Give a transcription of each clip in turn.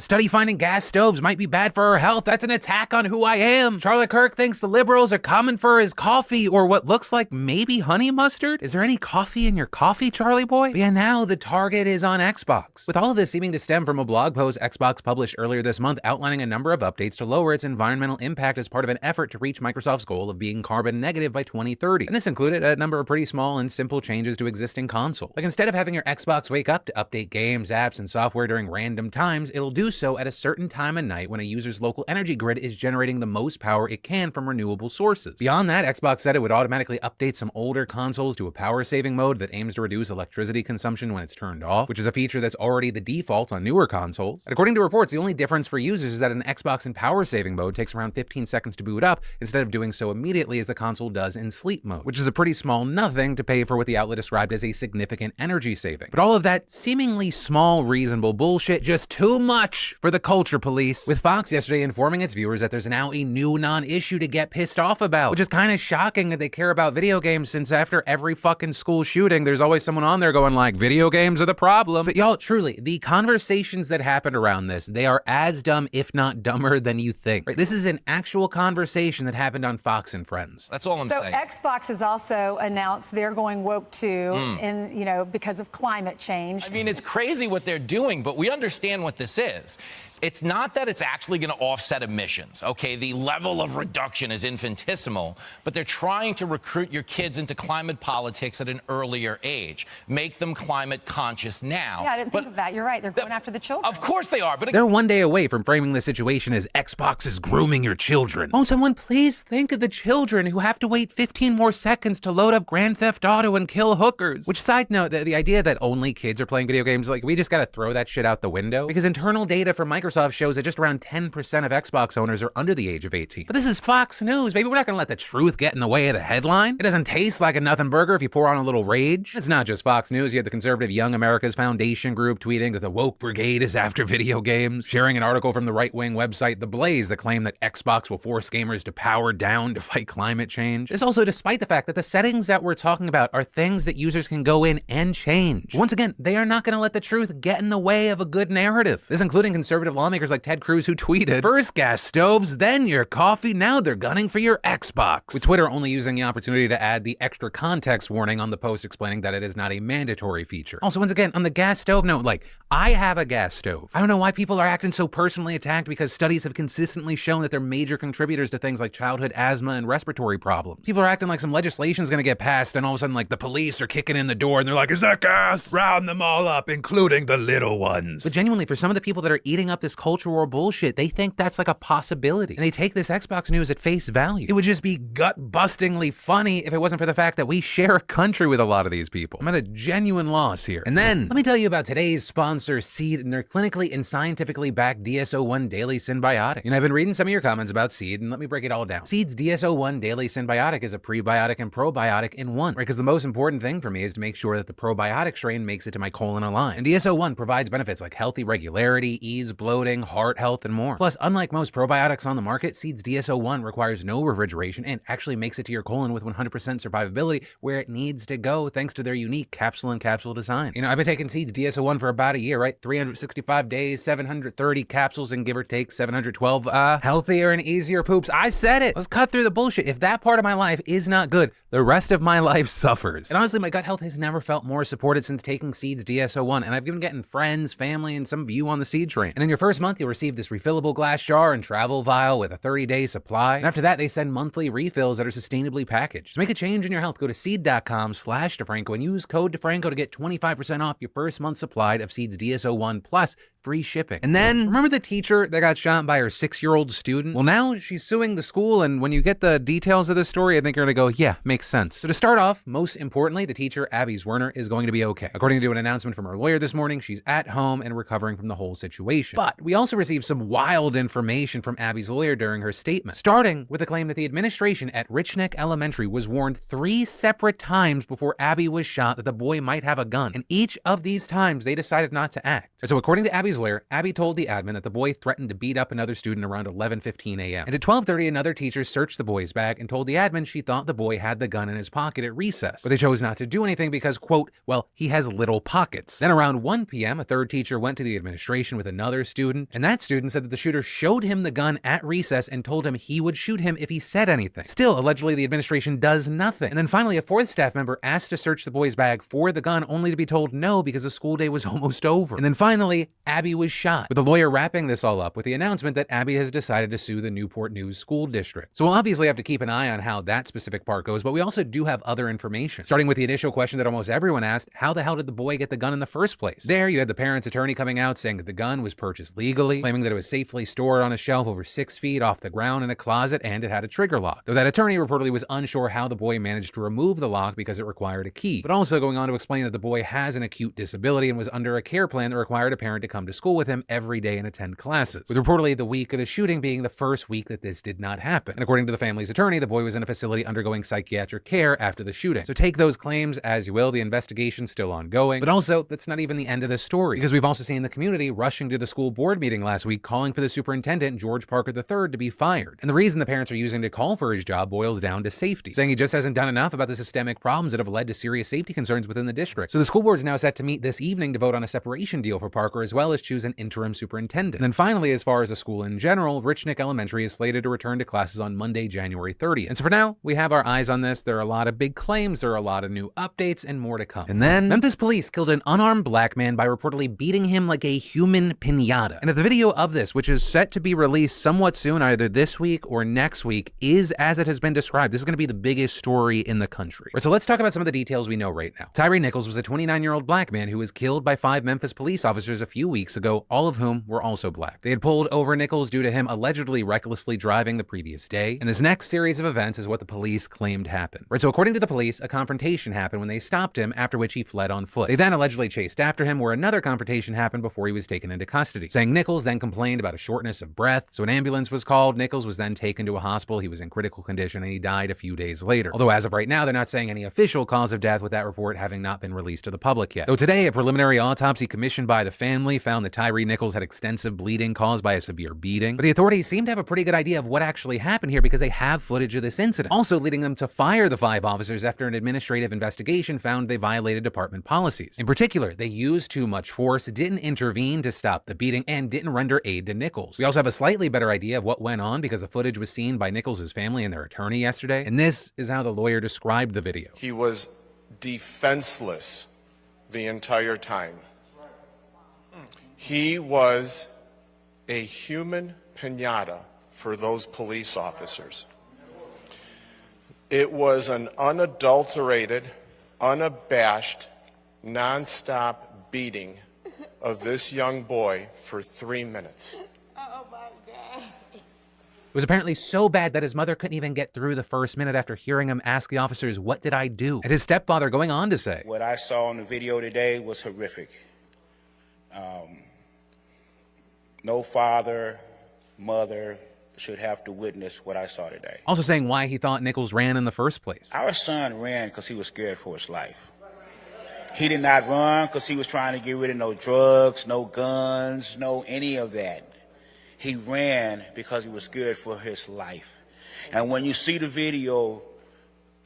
A study finding gas stoves might be bad for our health. That's an attack on who I am. Charlie Kirk thinks the liberals are coming for his coffee or what looks like maybe honey mustard. Is there any coffee in your coffee, Charlie boy? But yeah, now the target is on Xbox. With all of this seeming to stem from a blog post Xbox published earlier this month outlining a number of updates to lower its environmental impact as part of an effort to reach Microsoft's goal of being carbon negative by 2030. And this included a number of pretty small and simple changes to existing consoles. Like instead of having your Xbox wake up to update games, apps, and software during random times, it'll do so at a certain time of night when a user's local energy grid is generating the most power it can from renewable sources. Beyond that, Xbox said it would automatically update some older consoles to a power-saving mode that aims to reduce electricity consumption when it's turned off, which is a feature that's already the default on newer consoles. And according to reports, the only difference for users is that an Xbox in power-saving mode takes around 15 seconds to boot up instead of doing so immediately as the console does in sleep mode, which is a pretty small nothing to pay for what the outlet described as a significant energy saving. But all of that seemingly small, reasonable bullshit, just too much for the culture police, with Fox yesterday informing its viewers that there's now a new non-issue to get pissed off about, which is kind of shocking that they care about video games since after every fucking school shooting, there's always someone on there going like, video games are the problem. But y'all, truly, the conversations that happened around this, they are as dumb, if not dumber than you think. Right? This is an actual conversation that happened on Fox and Friends. That's all I'm saying. So Xbox has also announced they're going woke too, because of climate change. I mean, it's crazy what they're doing, but we understand what this is. It's not that it's actually going to offset emissions, okay? The level of reduction is infinitesimal, but they're trying to recruit your kids into climate politics at an earlier age. Make them climate conscious now. Yeah, I didn't think of that. You're right. They're going after the children. Of course they are, but they're one day away from framing the situation as Xbox is grooming your children. Won't someone please think of the children who have to wait 15 more seconds to load up Grand Theft Auto and kill hookers? Which, side note, the idea that only kids are playing video games, like, we just gotta throw that shit out the window. Because internal data from Microsoft shows that just around 10% of Xbox owners are under the age of 18. But this is Fox News, baby. We're not gonna let the truth get in the way of the headline. It doesn't taste like a nothing burger if you pour on a little rage. It's not just Fox News. You have the conservative Young America's Foundation group tweeting that the woke brigade is after video games, sharing an article from the right-wing website The Blaze that claim that Xbox will force gamers to power down to fight climate change. This also despite the fact that the settings that we're talking about are things that users can go in and change. Once again, they are not gonna let the truth get in the way of a good narrative. This including conservative lawmakers like Ted Cruz, who tweeted, "First gas stoves, then your coffee, now they're gunning for your Xbox." With Twitter only using the opportunity to add the extra context warning on the post explaining that it is not a mandatory feature. Also, once again, on the gas stove note, like, I have a gas stove. I don't know why people are acting so personally attacked because studies have consistently shown that they're major contributors to things like childhood asthma and respiratory problems. People are acting like some legislation is gonna get passed and all of a sudden, like, the police are kicking in the door and they're like, "Is that gas? Round them all up, including the little ones." But genuinely, for some of the people that are eating up this culture war bullshit, they think that's like a possibility. And they take this Xbox news at face value. It would just be gut-bustingly funny if it wasn't for the fact that we share a country with a lot of these people. I'm at a genuine loss here. And then, let me tell you about today's sponsor, Seed, and their clinically and scientifically backed DSO1 Daily Synbiotic. And I've been reading some of your comments about Seed, and let me break it all down. Seed's DSO1 Daily Synbiotic is a prebiotic and probiotic in one, right? Because the most important thing for me is to make sure that the probiotic strain makes it to my colon aligned. And DSO1 provides benefits like healthy regularity, ease bloating, heart health, and more. Plus, unlike most probiotics on the market, Seed's DSO1 requires no refrigeration and actually makes it to your colon with 100% survivability where it needs to go thanks to their unique capsule design. You know, I've been taking Seed's DSO1 for about a year, right? 365 days, 730 capsules, and give or take 712 healthier and easier poops. I said it. Let's cut through the bullshit. If that part of my life is not good, the rest of my life suffers. And honestly, my gut health has never felt more supported since taking Seed's DSO1, and I've been getting friends, family, and some of you on the Seed train. And in your first month, you'll receive this refillable glass jar and travel vial with a 30-day supply. And after that, they send monthly refills that are sustainably packaged. So make a change in your health. Go to seed.com/DeFranco and use code DeFranco to get 25% off your first month supply of Seed's DSO1 plus free shipping. And then, remember the teacher that got shot by her 6-year-old student? Well, now she's suing the school, and when you get the details of this story, I think you're gonna go, yeah, makes sense. So to start off, most importantly, the teacher, Abby Zwerner, is going to be okay. According to an announcement from her lawyer this morning, she's at home and recovering from the whole situation. But we also received some wild information from Abby's lawyer during her statement, starting with a claim that the administration at Rich Neck Elementary was warned 3 separate times before Abby was shot that the boy might have a gun. And each of these times, they decided not to act. So according to Abby Abby's lawyer, Abby told the admin that the boy threatened to beat up another student around 11:15 a.m. And at 12:30, another teacher searched the boy's bag and told the admin she thought the boy had the gun in his pocket at recess. But they chose not to do anything because, quote, well, he has little pockets. Then around 1 p.m., a third teacher went to the administration with another student, and that student said that the shooter showed him the gun at recess and told him he would shoot him if he said anything. Still, allegedly, the administration does nothing. And then finally, a fourth staff member asked to search the boy's bag for the gun, only to be told no because the school day was almost over. And then finally, Abby was shot, with the lawyer wrapping this all up with the announcement that Abby has decided to sue the Newport News School District. So we'll obviously have to keep an eye on how that specific part goes, but we also do have other information. Starting with the initial question that almost everyone asked, how the hell did the boy get the gun in the first place? There, you had the parent's attorney coming out saying that the gun was purchased legally, claiming that it was safely stored on a shelf over 6 feet off the ground in a closet, and it had a trigger lock. Though that attorney reportedly was unsure how the boy managed to remove the lock because it required a key, but also going on to explain that the boy has an acute disability and was under a care plan that required a parent to come to school with him every day and attend classes, with reportedly the week of the shooting being the first week that this did not happen. And according to the family's attorney, the boy was in a facility undergoing psychiatric care after the shooting. So take those claims as you will, the investigation's still ongoing, but also that's not even the end of the story, because we've also seen the community rushing to the school board meeting last week calling for the superintendent, George Parker III, to be fired. And the reason the parents are using to call for his job boils down to safety, saying he just hasn't done enough about the systemic problems that have led to serious safety concerns within the district. So the school board is now set to meet this evening to vote on a separation deal for Parker, as well as choose an interim superintendent. And then finally, as far as the school in general, Richnick Elementary is slated to return to classes on Monday, January 30th. And so for now, we have our eyes on this. There are a lot of big claims, there are a lot of new updates, and more to come. And then Memphis police killed an unarmed black man by reportedly beating him like a human piñata. And if the video of this, which is set to be released somewhat soon, either this week or next week, is as it has been described, this is going to be the biggest story in the country. Right, so let's talk about some of the details we know right now. Tyre Nichols was a 29-year-old black man who was killed by 5 Memphis police officers a few weeks ago, all of whom were also black. They had pulled over Nichols due to him allegedly recklessly driving the previous day. And this next series of events is what the police claimed happened. Right, so according to the police, a confrontation happened when they stopped him, after which he fled on foot. They then allegedly chased after him, where another confrontation happened before he was taken into custody. Saying Nichols then complained about a shortness of breath, so an ambulance was called. Nichols was then taken to a hospital. He was in critical condition and he died a few days later. Although as of right now, they're not saying any official cause of death, with that report having not been released to the public yet. Though today, a preliminary autopsy commissioned by the family found that Tyre Nichols had extensive bleeding caused by a severe beating. But the authorities seem to have a pretty good idea of what actually happened here because they have footage of this incident, also leading them to fire the 5 officers after an administrative investigation found they violated department policies. In particular, they used too much force, didn't intervene to stop the beating, and didn't render aid to Nichols. We also have a slightly better idea of what went on because the footage was seen by Nichols' family and their attorney yesterday, and this is how the lawyer described the video. He was defenseless the entire time. He was a human piñata for those police officers. It was an unadulterated, unabashed, nonstop beating of this young boy for 3 minutes. Oh my God. It was apparently so bad that his mother couldn't even get through the first minute after hearing him ask the officers, "What did I do?" And his stepfather going on to say, "What I saw on the video today was horrific. No father, mother should have to witness what I saw today." Also saying why he thought Nichols ran in the first place. Our son ran because he was scared for his life. He did not run because he was trying to get rid of no drugs, no guns, no any of that. He ran because he was scared for his life. And when you see the video,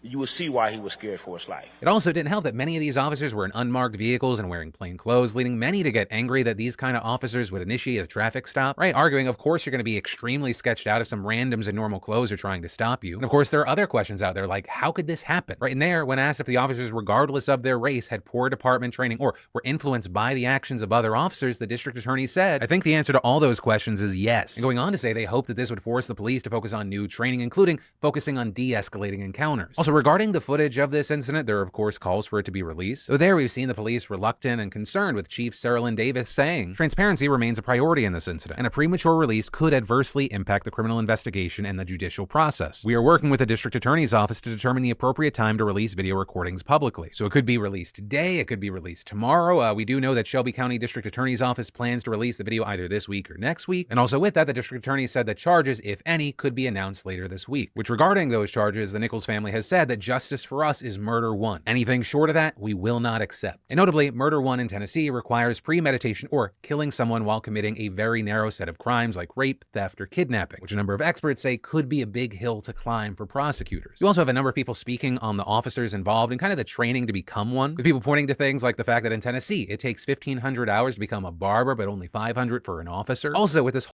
you will see why he was scared for his life. It also didn't help that many of these officers were in unmarked vehicles and wearing plain clothes, leading many to get angry that these kind of officers would initiate a traffic stop, right? Arguing, of course, you're going to be extremely sketched out if some randoms in normal clothes are trying to stop you. And of course, there are other questions out there like, how could this happen? Right in there, when asked if the officers, regardless of their race, had poor department training or were influenced by the actions of other officers, the district attorney said, I think the answer to all those questions is yes. And going on to say they hope that this would force the police to focus on new training, including focusing on de-escalating encounters. Also, regarding the footage of this incident, there are of course calls for it to be released. So there we've seen the police reluctant and concerned, with Chief Sarah Davis saying transparency remains a priority in this incident, and a premature release could adversely impact the criminal investigation and the judicial process. We are working with the district attorney's office to determine the appropriate time to release video recordings publicly. So it could be released today, it could be released tomorrow. We do know that Shelby County District Attorney's Office plans to release the video either this week or next week. And also with that, the district attorney said that charges, if any, could be announced later this week. Which regarding those charges, the Nichols family has said said that justice for us is murder one. Anything short of that, we will not accept. And notably, murder one in Tennessee requires premeditation or killing someone while committing a very narrow set of crimes like rape, theft, or kidnapping, which a number of experts say could be a big hill to climb for prosecutors. You also have a number of people speaking on the officers involved and kind of the training to become one, with people pointing to things like the fact that in Tennessee, it takes 1,500 hours to become a barber, but only 500 for an officer. Also, with this